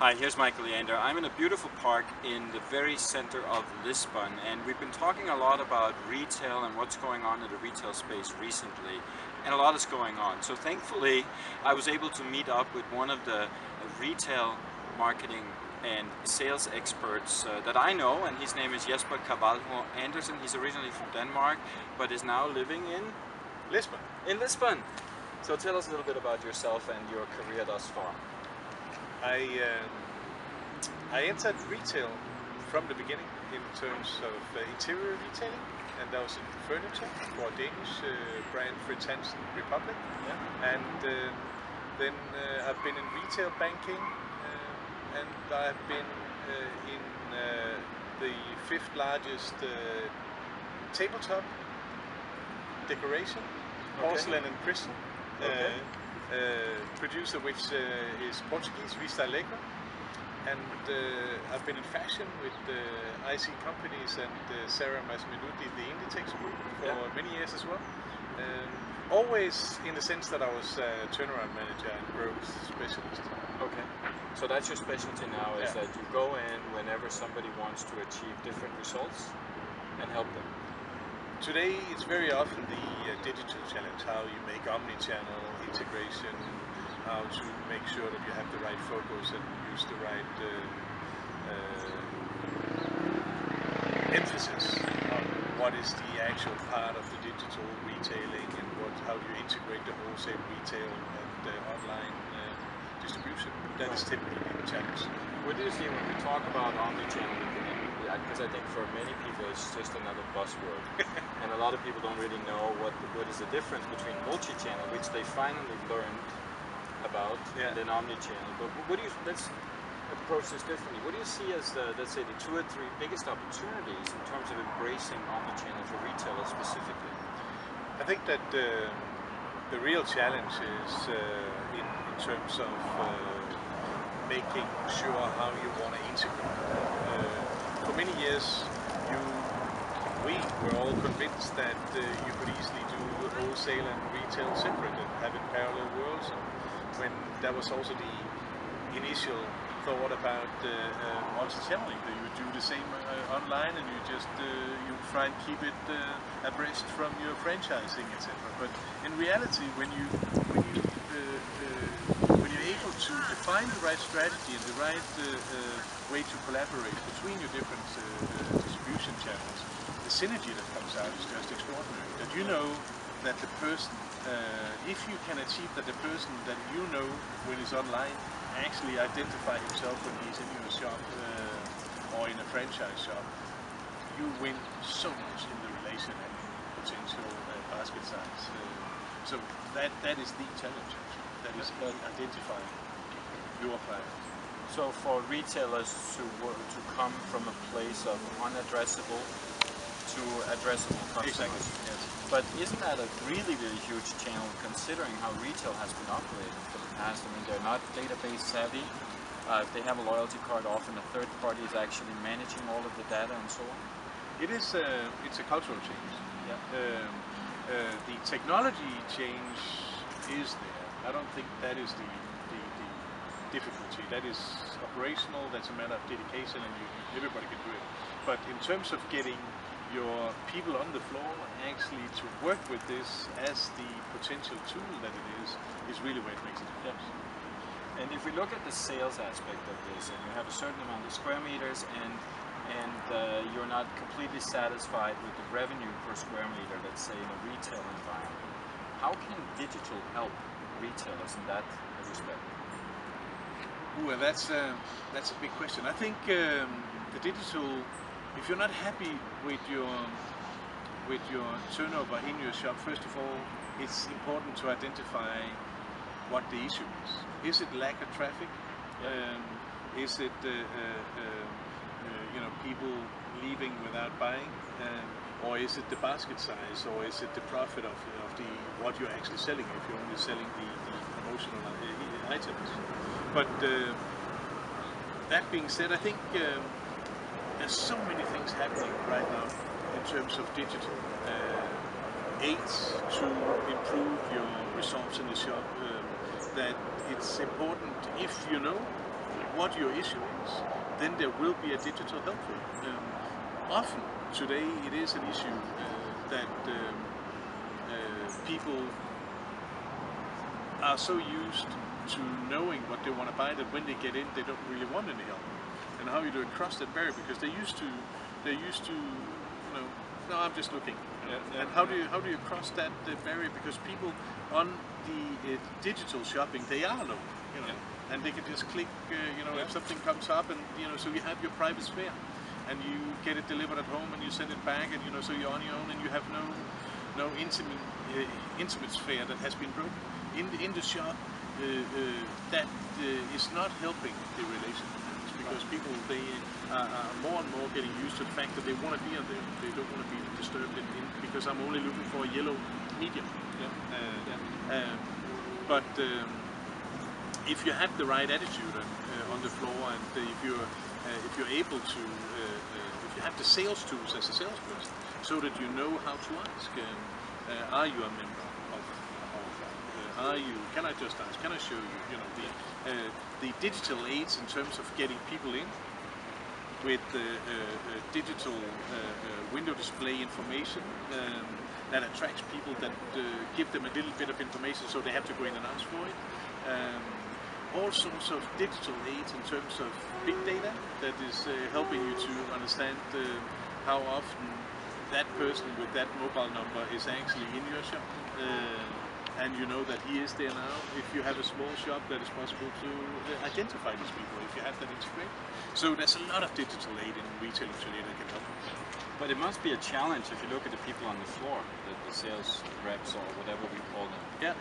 Hi, here's Michael Leander. I'm in a beautiful park in the very center of Lisbon, and we've been talking a lot about retail and what's going on in the retail space recently, and a lot is going on. So thankfully I was able to meet up with one of the retail marketing and sales experts that I know, and his name is Jesper Carvalho Andersen. He's originally from Denmark but is now living in Lisbon. So tell us a little bit about yourself and your career thus far. I entered retail from the beginning in terms of interior retailing, and that was in furniture for a Danish brand, Fritz Hansen Republic. Yeah. And then I've been in retail banking, and I've been in the 5th largest tabletop decoration, porcelain and crystal. Producer which is Portuguese, Vista Alegre, and I've been in fashion with IC companies and Sarah Masmenuti, the Inditex group, for many years as well. Always in the sense that I was turnaround manager and growth specialist. Okay, so that's your specialty now, is that you go in whenever somebody wants to achieve different results and help them. Today it's very often the digital challenge, how you make omnichannel integration, how to make sure that you have the right focus and use the right emphasis on what is the actual part of the digital retailing and how do you integrate the wholesale retail and online distribution. That is typically the challenge. What do you see when we talk about omnichannel? Because I think for many people it's just another buzzword, and a lot of people don't really know what is the difference between multi-channel, which they finally learned about, and then omnichannel. But what do you? Let's approach this differently. What do you see as let's say the 2 or 3 biggest opportunities in terms of embracing omnichannel for retailers specifically? I think that the real challenge is in terms of making sure how you want to integrate. For many years, we were all convinced that you could easily do wholesale and retail separate and have it parallel worlds. And when that was also the initial thought about multi-channeling, that you would do the same online and you just you try and keep it abreast from your franchising, etc. But in reality, when you're able to define the right strategy and the right way to collaborate between your different distribution channels, the synergy that comes out is just extraordinary. That you know that the person, if you can achieve that the person that you know when he's online actually identify himself when he's in your shop or in a franchise shop, you win so much in the relation and potential basket size. So that is the challenge. That is identifying your client. So for retailers to come from a place of unaddressable to addressable customers. Exactly. Yes. But isn't that a really, really huge channel considering how retail has been operating for the past? I mean, they're not database savvy. If they have a loyalty card, often a third party is actually managing all of the data and so on. It's a cultural change. Yeah. The technology change is there. I don't think that is the difficulty. That is operational, that's a matter of dedication, and everybody can do it. But in terms of getting your people on the floor and actually to work with this as the potential tool that it is really where it makes a difference. Yes. And if we look at the sales aspect of this, and you have a certain amount of square meters, and you're not completely satisfied with the revenue per square meter, let's say in a retail environment, how can digital help retailers in that respect? Well, that's a big question. I think the digital, if you're not happy with your turnover in your shop, first of all, it's important to identify what the issue is. Is it lack of traffic? Is it people leaving without buying? Or is it the basket size? Or is it the profit of what you're actually selling? If you're only selling the promotional items. But that being said, I think there's so many things happening right now in terms of digital aids to improve your results in the shop, that it's important, if you know what your issue is, then there will be a digital help for you. Often today it is an issue that people are so used to knowing what they want to buy that when they get in they don't really want any help. And how you do it cross that barrier, because they're used to you know, no, I'm just looking. And how do you cross that barrier? Because people on the digital shopping, they are alone, you know, and they can just click, you know, if something comes up, and you know, so you have your private sphere, and you get it delivered at home, and you send it back, and you know, so you're on your own, and you have no intimate sphere that has been broken in the shop. That is not helping the relationship, because people, they are more and more getting used to the fact that they want to be on there. They don't want to be disturbed because I'm only looking for a yellow medium. But if you have the right attitude on the floor, and if you're able to, if you have the sales tools as a salesperson, so that you know how to ask, are you a member of our club? Are you? Can I just ask? Can I show you? You know, the digital aids in terms of getting people in with digital window display information that attracts people, that give them a little bit of information so they have to go in and ask for it. All sorts of digital aids in terms of big data that is helping you to understand how often that person with that mobile number is actually in your shop. And you know that he is there now. If you have a small shop, that is possible to identify these people if you have that integrated. So there's a lot of digital aid in retailing today that can help. But it must be a challenge if you look at the people on the floor, the sales reps or whatever we call them. Yeah.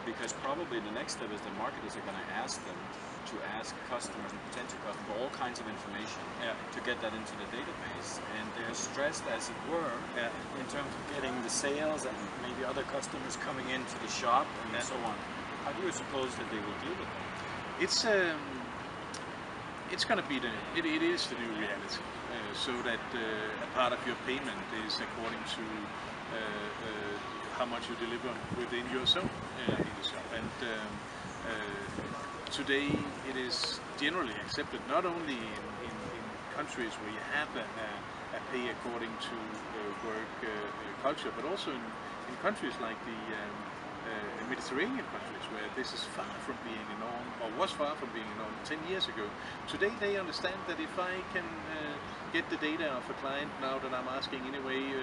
Because probably the next step is that marketers are going to ask them to ask customers and potential customers for all kinds of information to get that into the database. And they're stressed, as it were, in terms of getting the sales and maybe other customers coming into the shop and so on. How do you suppose that they will deal with that? It's going to be it is the new reality. So that a part of your payment is according to how much you deliver within your zone in the shop. And today it is generally accepted, not only in countries where you have a pay according to work culture, but also in countries like the Mediterranean countries, where this is far from being a norm, or was far from being a norm 10 years ago. Today they understand that if I can get the data of a client now that I'm asking anyway,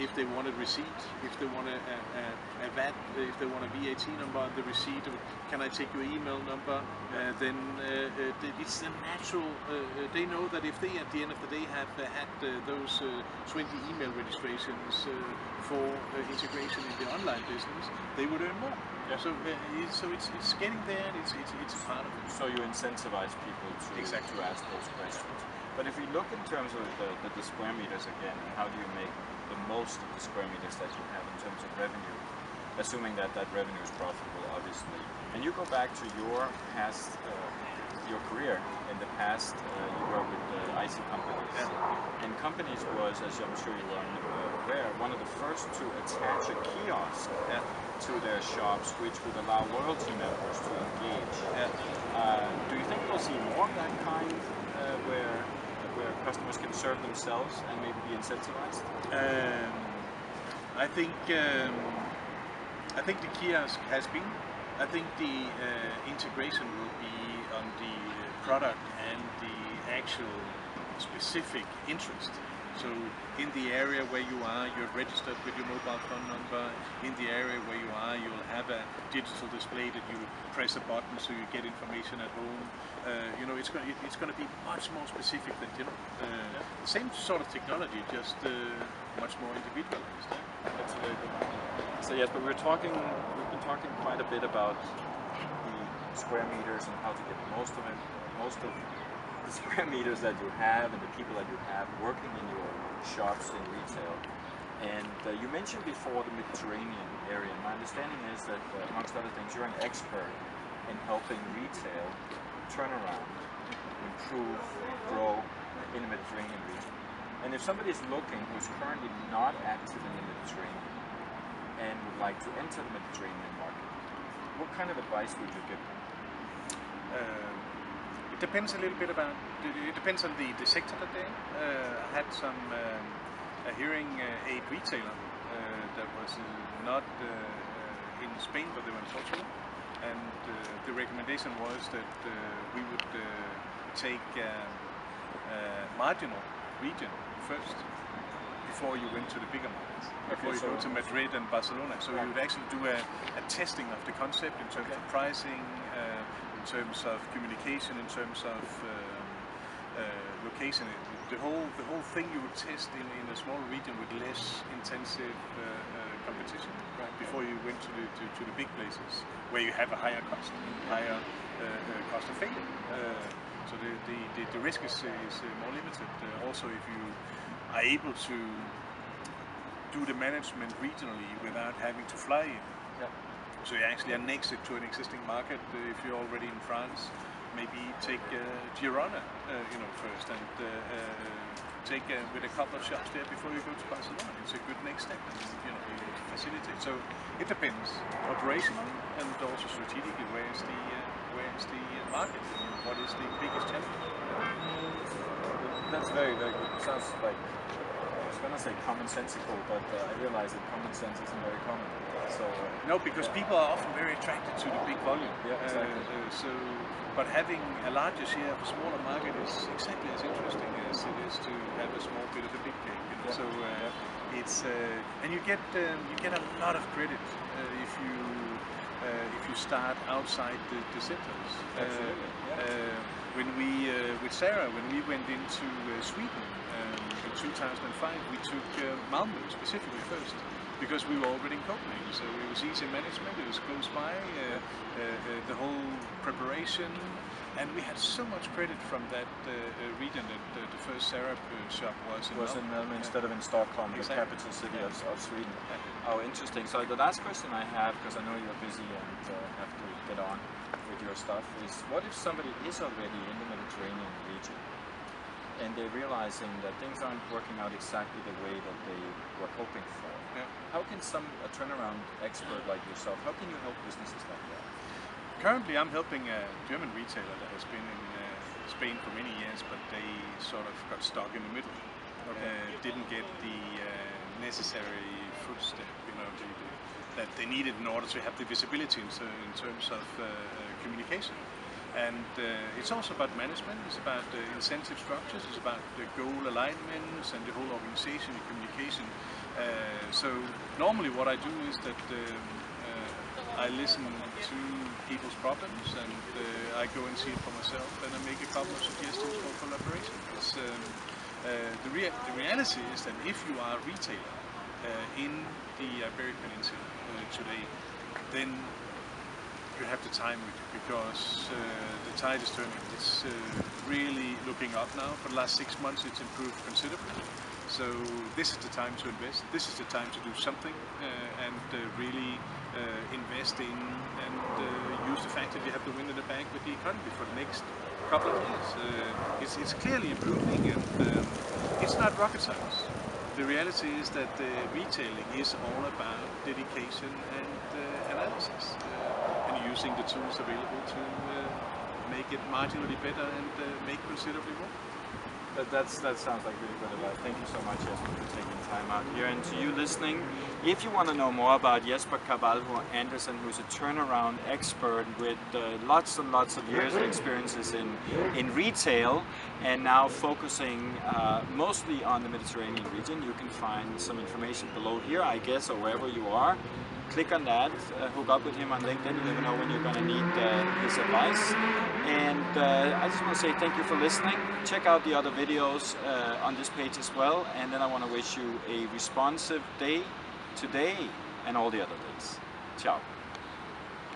if they want a receipt, if they want a VAT, if they want a VAT number on the receipt, can I take your email number, then it's a natural, they know that if they at the end of the day have had those 20 email registrations for integration in the online business, they would earn more. So it's getting there, and it's a part of it. So you incentivize people to ask those questions. But if we look in terms of the square meters again, how do you make the most of the square meters that you have in terms of revenue, assuming that that revenue is profitable, obviously. And you go back to your past, your career. In the past, you were with IC companies. And companies was, as I'm sure you are aware, one of the first to attach a kiosk to their shops, which would allow loyalty members to engage. Do you think we'll see more of that kind, where customers can serve themselves and maybe be incentivized? I think the kiosk has been. I think the integration will be on the product and the actual specific interest. So in the area where you are, you're registered with your mobile phone number. In the area where you are, you'll have a digital display that you press a button so you get information at home. You know, it's going to be much more specific than general. The same sort of technology, just much more individualized. That's a very good point. So yes, but we've been talking quite a bit about the square meters and how to get most of the square meters that you have and the people that you have working in your shops in retail. And you mentioned before the Mediterranean area. My understanding is that, amongst other things, you're an expert in helping retail turn around, improve, grow in the Mediterranean region. And if somebody is looking who's currently not active in the Mediterranean and would like to enter the Mediterranean market, what kind of advice would you give them? It depends a little bit about. It depends on the sector that they're in. I had a hearing aid retailer that was not in Spain, but they were in Portugal, and the recommendation was that we would take marginal region first before you went to the bigger markets, before you go to Madrid and Barcelona. So you would actually do a testing of the concept in terms of pricing, in terms of communication, in terms of location. The whole thing you would test in a smaller region with less intensive competition before you went to the big places where you have a higher cost, higher cost of failure. So the risk is more limited. Also, if you are able to do the management regionally without having to fly in. Yeah. So you actually annex it to an existing market. If you're already in France, maybe take Girona, first, and take with a couple of shops there before you go to Barcelona. It's a good next step, and you facilitate. So it depends, operational and also strategically. Where is the market? What is the biggest challenge? That's very, very good. It sounds like, I was going to say commonsensical, but I realize that common sense isn't very common. So no, because people are often very attracted to the big volume. Yeah, exactly. But having a larger share of a smaller market is exactly as interesting as it is to have a small bit of a big cake. Yeah. So it's and you get a lot of credit if you start outside the centers. Absolutely. When we with Sarah, when we went into Sweden in 2005, we took Malmö specifically first, because we were already in Copenhagen, so it was easy management, it was close by, the whole preparation, and we had so much credit from that region that the first Sarah shop was in Malmö instead of in Stockholm, exactly. The capital city of Sweden. Yeah. Oh, interesting. So the last question I have, because I know you're busy and have to get on with your stuff, is what if somebody is already in the Mediterranean region and they're realizing that things aren't working out exactly the way that they were hoping for? Yeah. How can a turnaround expert like yourself, how can you help businesses like that? Currently I'm helping a German retailer that has been in Spain for many years, but they sort of got stuck in the middle. Okay. Didn't get the necessary footstep, that they needed in order to have the visibility in terms of communication. And it's also about management, it's about incentive structures, it's about the goal alignments and the whole organization and communication. So normally what I do is that I listen to people's problems and I go and see it for myself, and I make a couple of suggestions for collaboration. The reality is that if you are a retailer in the Iberian Peninsula today, then you have the time with you, because the tide is turning. It's really looking up now. For the last 6 months it's improved considerably. So this is the time to invest. This is the time to do something and really invest in and use the fact that you have the wind in the bank with the economy for the next couple of years. It's clearly improving, and it's not rocket science. The reality is that retailing is all about dedication and analysis. And using the tools available to make it marginally better and make considerably more. That sounds like really good advice. Thank you so much, Jesper, for taking time out here. And to you listening, if you want to know more about Jesper Carvalho Andersen, who's a turnaround expert with lots and lots of years of experiences in retail, and now focusing mostly on the Mediterranean region, you can find some information below here, I guess, or wherever you are. Click on that, hook up with him on LinkedIn. You never know when you're going to need his advice. And I just want to say thank you for listening. Check out the other videos on this page as well. And then I want to wish you a responsive day today and all the other days. Ciao.